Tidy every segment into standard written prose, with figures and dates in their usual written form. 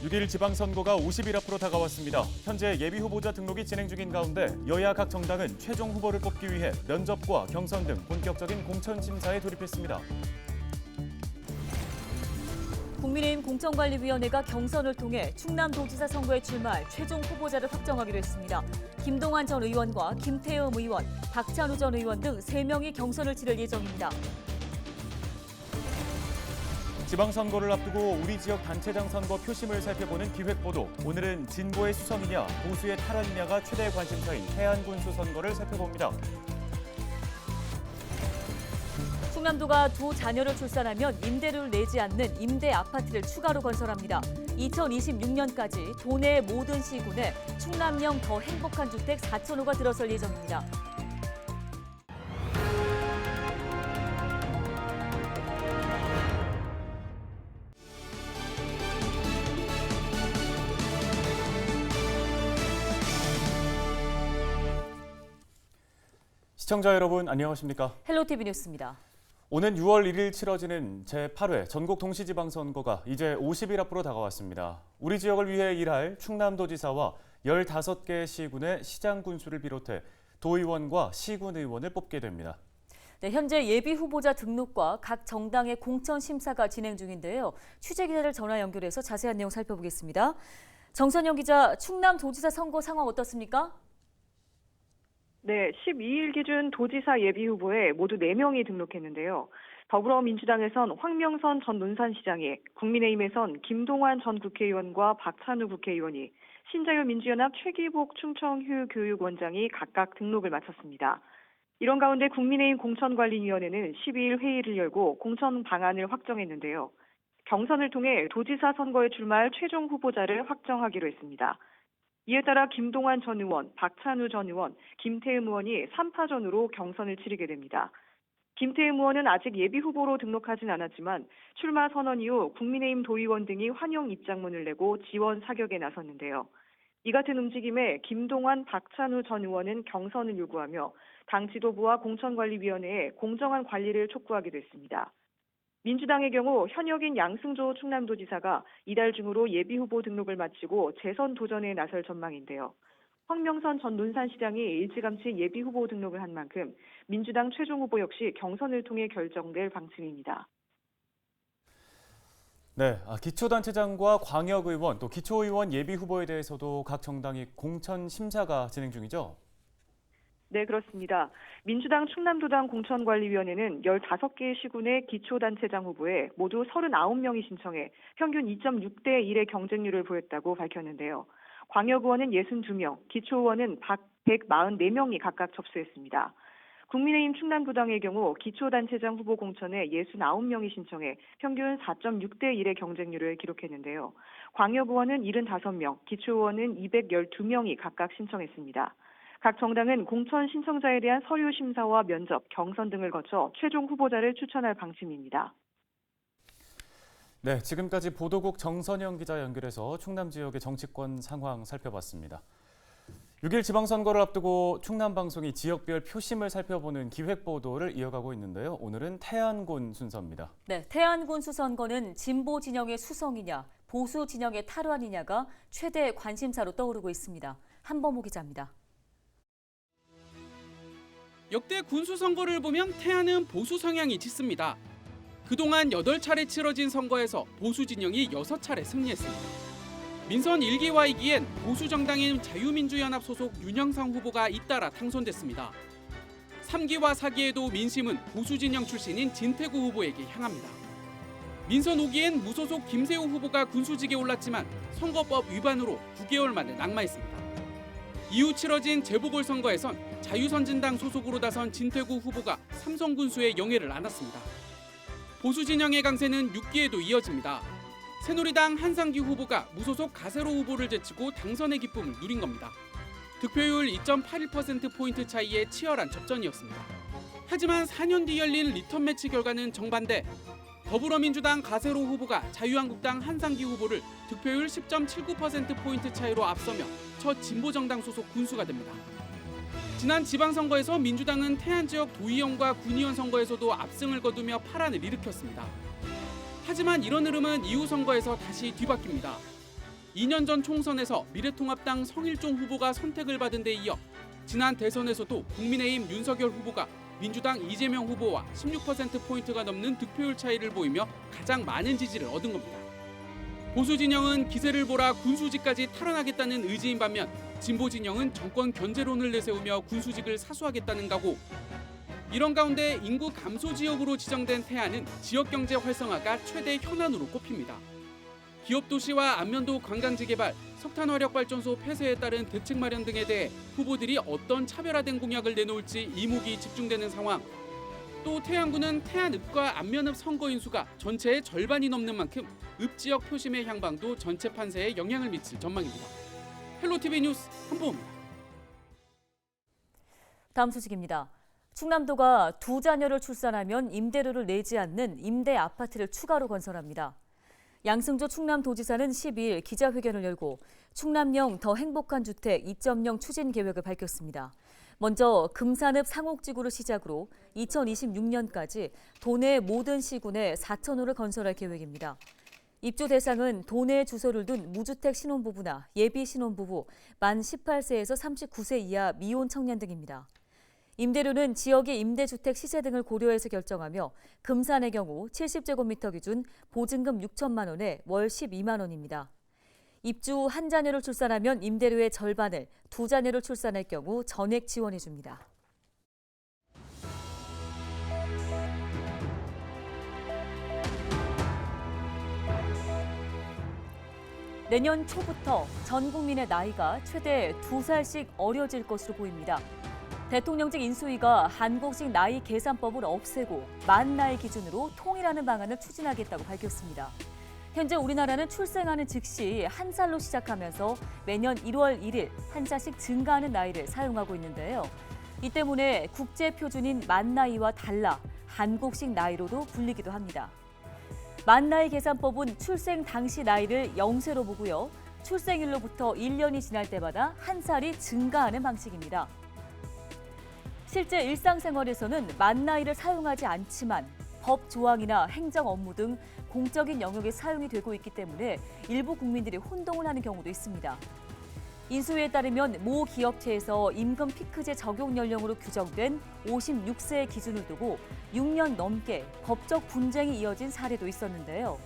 6일 지방선거가 50일 앞으로 다가왔습니다. 현재 예비후보자 등록이 진행 중인 가운데 여야 각 정당은 최종 후보를 뽑기 위해 면접과 경선 등 본격적인 공천심사에 돌입했습니다. 국민의힘 공천관리위원회가 경선을 통해 충남도지사 선거에 출마할 최종 후보자를 확정하기로 했습니다. 김동완 전 의원과 김태흠 의원, 박찬우 전 의원 등 3명이 경선을 치를 예정입니다. 지방선거를 앞두고 우리 지역 단체장 선거 표심을 살펴보는 기획보도. 오늘은 진보의 수성이냐 보수의 탈환이냐가 최대 관심사인 태안군수 선거를 살펴봅니다. 충남도가 두 자녀를 출산하면 임대료를 내지 않는 임대 아파트를 추가로 건설합니다. 2026년까지 도내 모든 시군에 충남형 더 행복한 주택 4,000호가 들어설 예정입니다. 시청자 여러분 안녕하십니까? 헬로티비 뉴스입니다. 오는 6월 1일 치러지는 제8회 전국 동시지방선거가 이제 50일 앞으로 다가왔습니다. 우리 지역을 위해 일할 충남도지사와 15개 시군의 시장 군수를 비롯해 도의원과 시군 의원을 뽑게 됩니다. 네, 현재 예비 후보자 등록과 각 정당의 공천 심사가 진행 중인데요. 취재 기자를 전화 연결해서 자세한 내용 살펴보겠습니다. 정선영 기자, 충남도지사 선거 상황 어떻습니까? 네, 12일 기준 도지사 예비후보에 모두 4명이 등록했는데요. 더불어민주당에선 황명선 전 논산시장이, 국민의힘에선 김동완 전 국회의원과 박찬우 국회의원이, 신자유민주연합 최기복 충청휴 교육원장이 각각 등록을 마쳤습니다. 이런 가운데 국민의힘 공천관리위원회는 12일 회의를 열고 공천 방안을 확정했는데요. 경선을 통해 도지사 선거에 출마할 최종 후보자를 확정하기로 했습니다. 이에 따라 김동완 전 의원, 박찬우 전 의원, 김태흠 의원이 3파전으로 경선을 치르게 됩니다. 김태흠 의원은 아직 예비후보로 등록하진 않았지만 출마 선언 이후 국민의힘 도의원 등이 환영 입장문을 내고 지원 사격에 나섰는데요. 이 같은 움직임에 김동완, 박찬우 전 의원은 경선을 요구하며 당 지도부와 공천관리위원회에 공정한 관리를 촉구하기도 했습니다. 민주당의 경우 현역인 양승조 충남도지사가 이달 중으로 예비후보 등록을 마치고 재선 도전에 나설 전망인데요. 황명선 전 논산시장이 일찌감치 예비후보 등록을 한 만큼 민주당 최종 후보 역시 경선을 통해 결정될 방침입니다. 네, 기초단체장과 광역의원 또 기초의원 예비후보에 대해서도 각 정당이 공천 심사가 진행 중이죠? 네, 그렇습니다. 민주당 충남도당 공천관리위원회는 15개 시군의 기초단체장 후보에 모두 39명이 신청해 평균 2.6대 1의 경쟁률을 보였다고 밝혔는데요. 광역의원은 62명, 기초의원은 144명이 각각 접수했습니다. 국민의힘 충남도당의 경우 기초단체장 후보 공천에 69명이 신청해 평균 4.6대 1의 경쟁률을 기록했는데요. 광역의원은 75명, 기초의원은 212명이 각각 신청했습니다. 각 정당은 공천 신청자에 대한 서류 심사와 면접, 경선 등을 거쳐 최종 후보자를 추천할 방침입니다. 네, 지금까지 보도국 정선영 기자 연결해서 충남 지역의 정치권 상황 살펴봤습니다. 6일 지방선거를 앞두고 충남방송이 지역별 표심을 살펴보는 기획보도를 이어가고 있는데요. 오늘은 태안군 순서입니다. 네, 태안군수 선거는 진보 진영의 수성이냐, 보수 진영의 탈환이냐가 최대 관심사로 떠오르고 있습니다. 한범호 기자입니다. 역대 군수 선거를 보면 태안은 보수 성향이 짙습니다. 그동안 8차례 치러진 선거에서 보수 진영이 6차례 승리했습니다. 민선 1기와 2기엔 보수 정당인 자유민주연합 소속 윤영상 후보가 잇따라 당선됐습니다. 3기와 4기에도 민심은 보수 진영 출신인 진태구 후보에게 향합니다. 민선 5기엔 무소속 김세호 후보가 군수직에 올랐지만 선거법 위반으로 9개월 만에 낙마했습니다. 이후 치러진 재보궐선거에선 자유선진당 소속으로 나선 진태구 후보가 삼성 군수의 영예를 안았습니다. 보수 진영의 강세는 6기에도 이어집니다. 새누리당 한상기 후보가 무소속 가세로 후보를 제치고 당선의 기쁨을 누린 겁니다. 득표율 2.81%포인트 차이의 치열한 접전이었습니다. 하지만 4년 뒤 열린 리턴 매치 결과는 정반대. 더불어민주당 가세로 후보가 자유한국당 한상기 후보를 득표율 10.79%포인트 차이로 앞서며 첫 진보정당 소속 군수가 됩니다. 지난 지방선거에서 민주당은 태안 지역 도의원과 군의원 선거에서도 압승을 거두며 파란을 일으켰습니다. 하지만 이런 흐름은 이후 선거에서 다시 뒤바뀝니다. 2년 전 총선에서 미래통합당 성일종 후보가 선택을 받은 데 이어 지난 대선에서도 국민의힘 윤석열 후보가 민주당 이재명 후보와 16%포인트가 넘는 득표율 차이를 보이며 가장 많은 지지를 얻은 겁니다. 보수 진영은 기세를 보라 군수직까지 탈환하겠다는 의지인 반면 진보 진영은 정권 견제론을 내세우며 군수직을 사수하겠다는 각오. 이런 가운데 인구 감소 지역으로 지정된 태안은 지역 경제 활성화가 최대 현안으로 꼽힙니다. 기업 도시와 안면도 관광지 개발, 석탄 화력 발전소 폐쇄에 따른 대책 마련 등에 대해 후보들이 어떤 차별화된 공약을 내놓을지 이목이 집중되는 상황. 또 태안군은 태안읍과 안면읍 선거 인수가 전체의 절반이 넘는 만큼 읍 지역 표심의 향방도 전체 판세에 영향을 미칠 전망입니다. 헬로티비 뉴스 한보호입니다. 다음 소식입니다. 충남도가 두 자녀를 출산하면 임대료를 내지 않는 임대 아파트를 추가로 건설합니다. 양승조 충남도지사는 12일 기자회견을 열고 충남형 더 행복한 주택 2.0 추진 계획을 밝혔습니다. 먼저 금산읍 상옥지구를 시작으로 2026년까지 도내 모든 시군에 4,000호를 건설할 계획입니다. 입주 대상은 도내에 주소를 둔 무주택 신혼부부나 예비 신혼부부, 만 18세에서 39세 이하 미혼 청년 등입니다. 임대료는 지역의 임대주택 시세 등을 고려해서 결정하며 금산의 경우 70제곱미터 기준 보증금 6천만 원에 월 12만 원입니다. 입주 한 자녀를 출산하면 임대료의 절반을, 두 자녀를 출산할 경우 전액 지원해 줍니다. 내년 초부터 전 국민의 나이가 최대 2살씩 어려질 것으로 보입니다. 대통령직 인수위가 한국식 나이 계산법을 없애고 만 나이 기준으로 통일하는 방안을 추진하겠다고 밝혔습니다. 현재 우리나라는 출생하는 즉시 한 살로 시작하면서 매년 1월 1일 한 살씩 증가하는 나이를 사용하고 있는데요. 이 때문에 국제 표준인 만 나이와 달라 한국식 나이로도 불리기도 합니다. 만 나이 계산법은 출생 당시 나이를 0세로 보고요. 출생일로부터 1년이 지날 때마다 한 살이 증가하는 방식입니다. 실제 일상생활에서는 만 나이를 사용하지 않지만 법 조항이나 행정 업무 등 공적인 영역에 사용이 되고 있기 때문에 일부 국민들이 혼동을 하는 경우도 있습니다. 인수위에 따르면 모 기업체에서 임금 피크제 적용 연령으로 규정된 56세의 기준을 두고 6년 넘게 법적 분쟁이 이어진 사례도 있었는데요.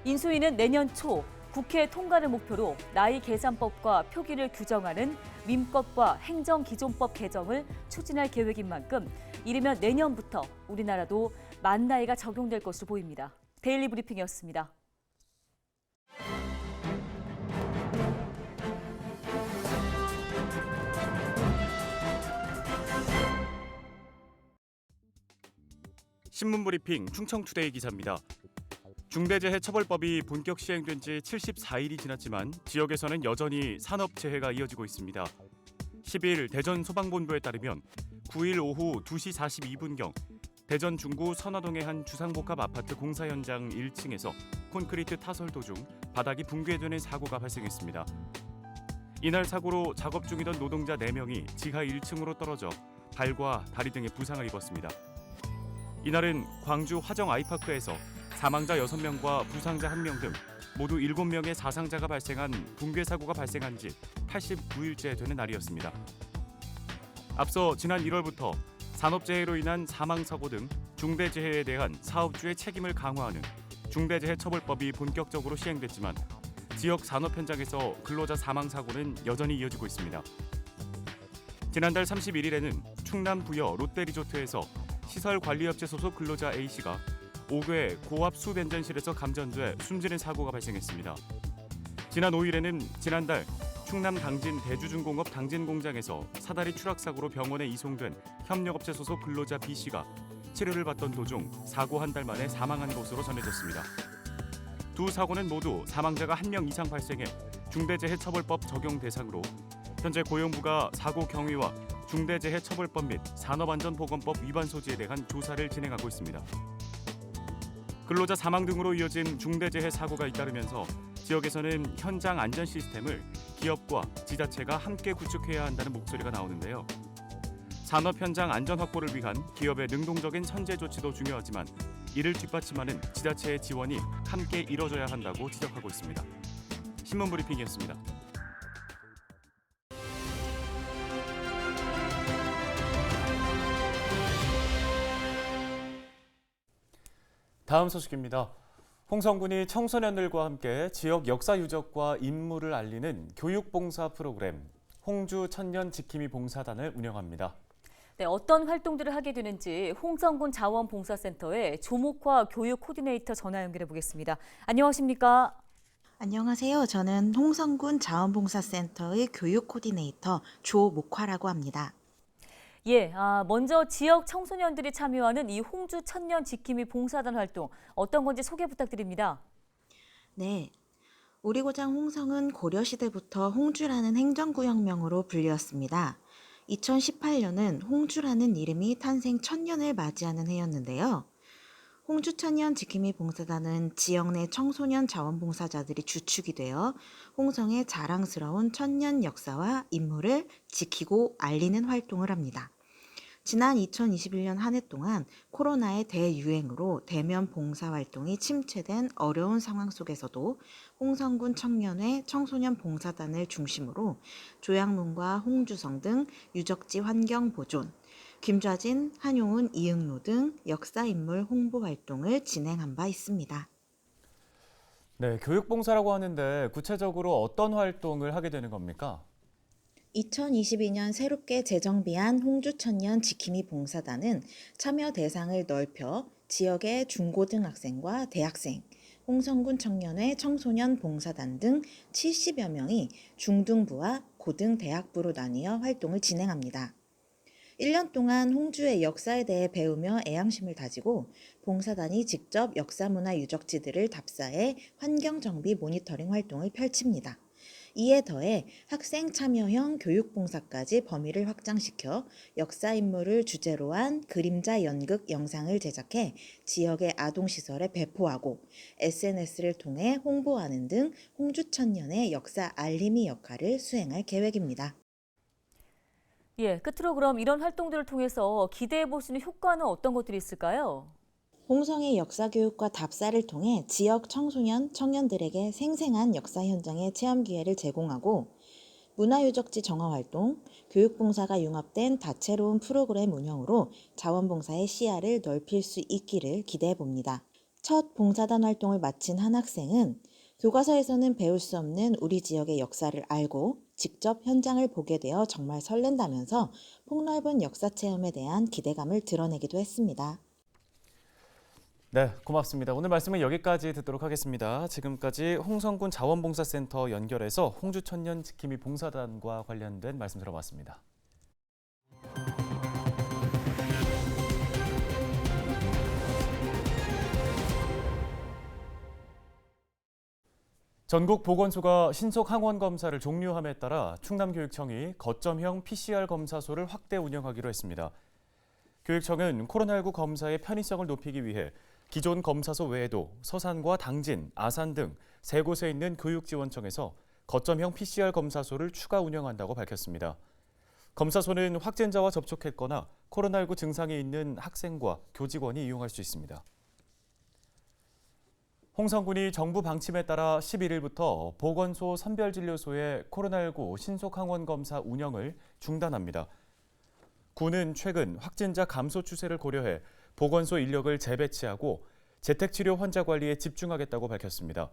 인수위는 내년 초 국회 통과를 목표로 나이 계산법과 표기를 규정하는 민법과 행정기존법 개정을 추진할 계획인 만큼 이르면 내년부터 우리나라도 만 나이가 적용될 것으로 보입니다. 데일리 브리핑이었습니다. 신문브리핑 충청투데이 기자입니다. 중대재해처벌법이 본격 시행된 지 74일이 지났지만 지역에서는 여전히 산업재해가 이어지고 있습니다. 10일 대전 소방본부에 따르면 9일 오후 2시 42분경 대전 중구 선화동의 한 주상복합 아파트 공사 현장 1층에서 콘크리트 타설 도중 바닥이 붕괴되는 사고가 발생했습니다. 이날 사고로 작업 중이던 노동자 4명이 지하 1층으로 떨어져 발과 다리 등에 부상을 입었습니다. 이날은 광주 화정 아이파크에서 사망자 6명과 부상자 1명 등 모두 7명의 사상자가 발생한 붕괴 사고가 발생한 지 89일째 되는 날이었습니다. 앞서 지난 1월부터 산업재해로 인한 사망사고 등 중대재해에 대한 사업주의 책임을 강화하는 중대재해처벌법이 본격적으로 시행됐지만 지역 산업 현장에서 근로자 사망사고는 여전히 이어지고 있습니다. 지난달 31일에는 충남 부여 롯데리조트에서 시설관리업체 소속 근로자 A씨가 5궤 고압 수변전실에서 감전돼 숨지는 사고가 발생했습니다. 지난 5일에는 지난달 충남 당진 대주중공업 당진 공장에서 사다리 추락 사고로 병원에 이송된 협력업체 소속 근로자 B씨가 치료를 받던 도중 사고 한 달 만에 사망한 것으로 전해졌습니다. 두 사고는 모두 사망자가 1명 이상 발생해 중대재해처벌법 적용 대상으로 현재 고용부가 사고 경위와 중대재해처벌법 및 산업안전보건법 위반 소지에 대한 조사를 진행하고 있습니다. 근로자 사망 등으로 이어진 중대재해 사고가 잇따르면서 지역에서는 현장 안전 시스템을 기업과 지자체가 함께 구축해야 한다는 목소리가 나오는데요. 산업 현장 안전 확보를 위한 기업의 능동적인 선제 조치도 중요하지만 이를 뒷받침하는 지자체의 지원이 함께 이뤄져야 한다고 지적하고 있습니다. 신문 브리핑이었습니다. 다음 소식입니다. 홍성군이 청소년들과 함께 지역 역사 유적과 인물을 알리는 교육봉사 프로그램 홍주 천년 지킴이 봉사단을 운영합니다. 네, 어떤 활동들을 하게 되는지 홍성군 자원봉사센터의 조목화 교육 코디네이터 전화 연결해 보겠습니다. 안녕하십니까? 안녕하세요. 저는 홍성군 자원봉사센터의 교육 코디네이터 조목화라고 합니다. 예, 먼저 지역 청소년들이 참여하는 이 홍주 천년 지킴이 봉사단 활동 어떤 건지 소개 부탁드립니다. 네. 우리 고장 홍성은 고려시대부터 홍주라는 행정구역명으로 불리었습니다. 2018년은 홍주라는 이름이 탄생 1000년을 맞이하는 해였는데요. 홍주 천년 지킴이 봉사단은 지역 내 청소년 자원봉사자들이 주축이 되어 홍성의 자랑스러운 천년 역사와 인물을 지키고 알리는 활동을 합니다. 지난 2021년 한 해 동안 코로나의 대유행으로 대면 봉사활동이 침체된 어려운 상황 속에서도 홍성군 청년회 청소년 봉사단을 중심으로 조양문과 홍주성 등 유적지 환경 보존, 김좌진, 한용운, 이응로 등 역사인물 홍보 활동을 진행한 바 있습니다. 네, 교육봉사라고 하는데 구체적으로 어떤 활동을 하게 되는 겁니까? 2022년 새롭게 재정비한 홍주천년 지킴이 봉사단은 참여 대상을 넓혀 지역의 중고등학생과 대학생, 홍성군 청년회 청소년 봉사단 등 70여 명이 중등부와 고등대학부로 나뉘어 활동을 진행합니다. 1년 동안 홍주의 역사에 대해 배우며 애양심을 다지고 봉사단이 직접 역사문화 유적지들을 답사해 환경정비 모니터링 활동을 펼칩니다. 이에 더해 학생 참여형 교육봉사까지 범위를 확장시켜 역사인물을 주제로 한 그림자 연극 영상을 제작해 지역의 아동시설에 배포하고 SNS를 통해 홍보하는 등 홍주천년의 역사 알림이 역할을 수행할 계획입니다. 예, 끝으로 그럼 이런 활동들을 통해서 기대해 볼 수 있는 효과는 어떤 것들이 있을까요? 홍성의 역사교육과 답사를 통해 지역 청소년, 청년들에게 생생한 역사 현장의 체험 기회를 제공하고 문화유적지 정화활동, 교육봉사가 융합된 다채로운 프로그램 운영으로 자원봉사의 시야를 넓힐 수 있기를 기대해 봅니다. 첫 봉사단 활동을 마친 한 학생은 교과서에서는 배울 수 없는 우리 지역의 역사를 알고 직접 현장을 보게 되어 정말 설렌다면서 폭넓은 역사 체험에 대한 기대감을 드러내기도 했습니다. 네, 고맙습니다. 오늘 말씀은 여기까지 듣도록 하겠습니다. 지금까지 홍성군 자원봉사센터 연결해서 홍주천년 지킴이 봉사단과 관련된 말씀 들어봤습니다. 전국 보건소가 신속 항원 검사를 종료함에 따라 충남교육청이 거점형 PCR 검사소를 확대 운영하기로 했습니다. 교육청은 코로나19 검사의 편의성을 높이기 위해 기존 검사소 외에도 서산과 당진, 아산 등 세 곳에 있는 교육지원청에서 거점형 PCR 검사소를 추가 운영한다고 밝혔습니다. 검사소는 확진자와 접촉했거나 코로나19 증상이 있는 학생과 교직원이 이용할 수 있습니다. 홍성군이 정부 방침에 따라 11일부터 보건소 선별진료소의 코로나19 신속항원검사 운영을 중단합니다. 군은 최근 확진자 감소 추세를 고려해 보건소 인력을 재배치하고 재택치료 환자 관리에 집중하겠다고 밝혔습니다.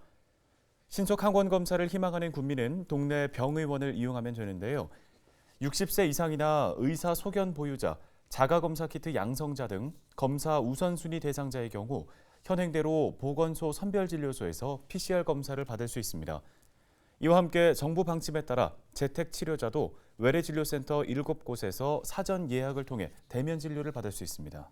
신속항원검사를 희망하는 군민은 동네 병의원을 이용하면 되는데요. 60세 이상이나 의사 소견 보유자, 자가검사 키트 양성자 등 검사 우선순위 대상자의 경우 현행대로 보건소 선별진료소에서 PCR 검사를 받을 수 있습니다. 이와 함께 정부 방침에 따라 재택치료자도 외래진료센터 7곳에서 사전 예약을 통해 대면 진료를 받을 수 있습니다.